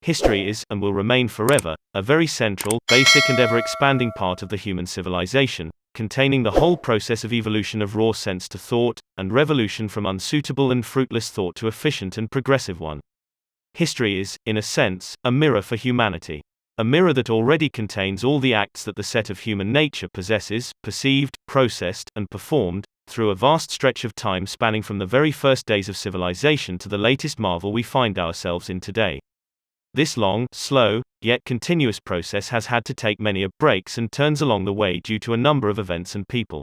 History is, and will remain forever, a very central, basic and ever-expanding part of the human civilization, containing the whole process of evolution of raw sense to thought, and revolution from unsuitable and fruitless thought to efficient and progressive one. History is, in a sense, a mirror for humanity. A mirror that already contains all the acts that the set of human nature possesses, perceived, processed, and performed, through a vast stretch of time spanning from the very first days of civilization to the latest marvel we find ourselves in today. This long, slow, yet continuous process has had to take many breaks and turns along the way due to a number of events and people.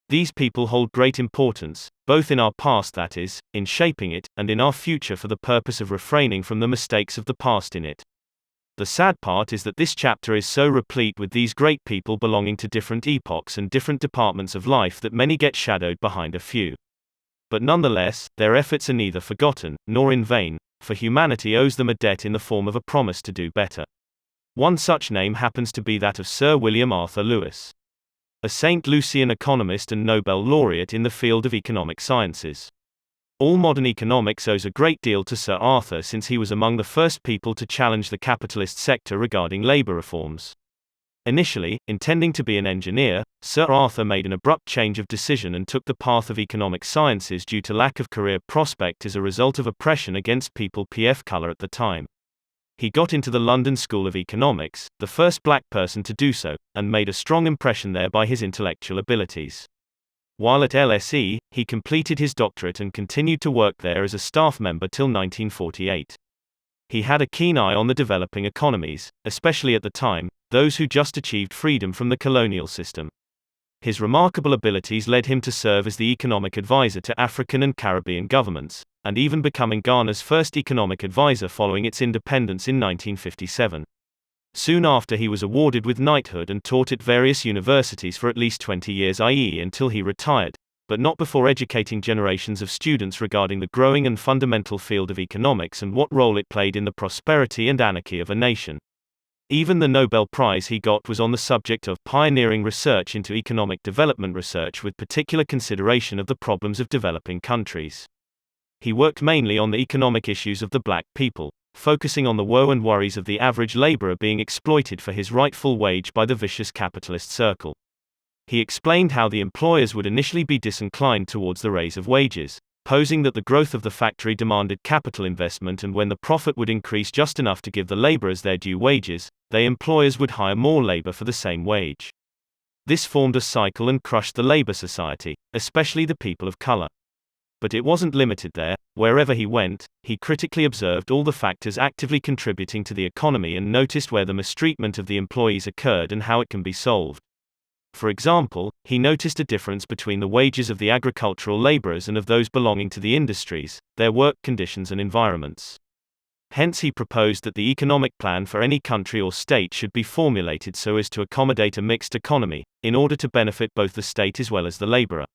These people hold great importance, both in our past, that is, in shaping it, and in our future for the purpose of refraining from the mistakes of the past in it. The sad part is that this chapter is so replete with these great people belonging to different epochs and different departments of life that many get shadowed behind a few. But nonetheless, their efforts are neither forgotten, nor in vain, for humanity owes them a debt in the form of a promise to do better. One such name happens to be that of Sir William Arthur Lewis, a St. Lucian economist and Nobel laureate in the field of economic sciences. All modern economics owes a great deal to Sir Arthur, since he was among the first people to challenge the capitalist sector regarding labor reforms. Initially, intending to be an engineer, Sir Arthur made an abrupt change of decision and took the path of economic sciences due to lack of career prospect as a result of oppression against people of color at the time. He got into the London School of Economics, the first black person to do so, and made a strong impression there by his intellectual abilities. While at LSE, he completed his doctorate and continued to work there as a staff member till 1948. He had a keen eye on the developing economies, especially at the time, those who just achieved freedom from the colonial system. His remarkable abilities led him to serve as the economic advisor to African and Caribbean governments, and even becoming Ghana's first economic advisor following its independence in 1957. Soon after, he was awarded with knighthood and taught at various universities for at least 20 years, i.e., until he retired, but not before educating generations of students regarding the growing and fundamental field of economics and what role it played in the prosperity and anarchy of a nation. Even the Nobel Prize he got was on the subject of pioneering research into economic development research with particular consideration of the problems of developing countries. He worked mainly on the economic issues of the black people, focusing on the woe and worries of the average laborer being exploited for his rightful wage by the vicious capitalist circle. He explained how the employers would initially be disinclined towards the raise of wages, posing that the growth of the factory demanded capital investment, and when the profit would increase just enough to give the laborers their due wages, the employers would hire more labor for the same wage. This formed a cycle and crushed the labor society, especially the people of color. But it wasn't limited there. Wherever he went, he critically observed all the factors actively contributing to the economy and noticed where the mistreatment of the employees occurred and how it can be solved. For example, he noticed a difference between the wages of the agricultural laborers and of those belonging to the industries, their work conditions and environments. Hence he proposed that the economic plan for any country or state should be formulated so as to accommodate a mixed economy, in order to benefit both the state as well as the laborer.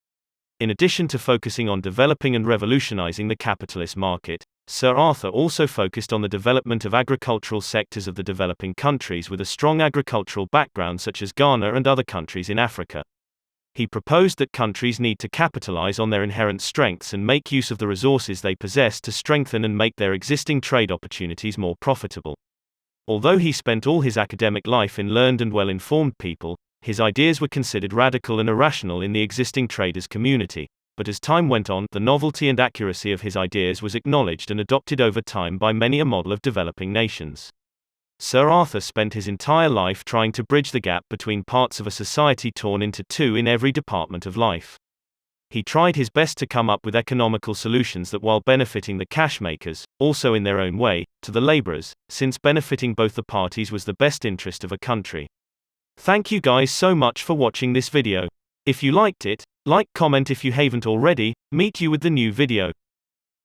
In addition to focusing on developing and revolutionizing the capitalist market, Sir Arthur also focused on the development of agricultural sectors of the developing countries with a strong agricultural background, such as Ghana and other countries in Africa. He proposed that countries need to capitalize on their inherent strengths and make use of the resources they possess to strengthen and make their existing trade opportunities more profitable. Although he spent all his academic life in learned and well-informed people, his ideas were considered radical and irrational in the existing traders' community. But as time went on, the novelty and accuracy of his ideas was acknowledged and adopted over time by many a model of developing nations. Sir Arthur spent his entire life trying to bridge the gap between parts of a society torn into two in every department of life. He tried his best to come up with economical solutions that, while benefiting the cash makers, also in their own way, to the laborers, since benefiting both the parties was the best interest of a country. Thank you guys so much for watching this video. If you liked it, like, comment if you haven't already. Meet you with the new video.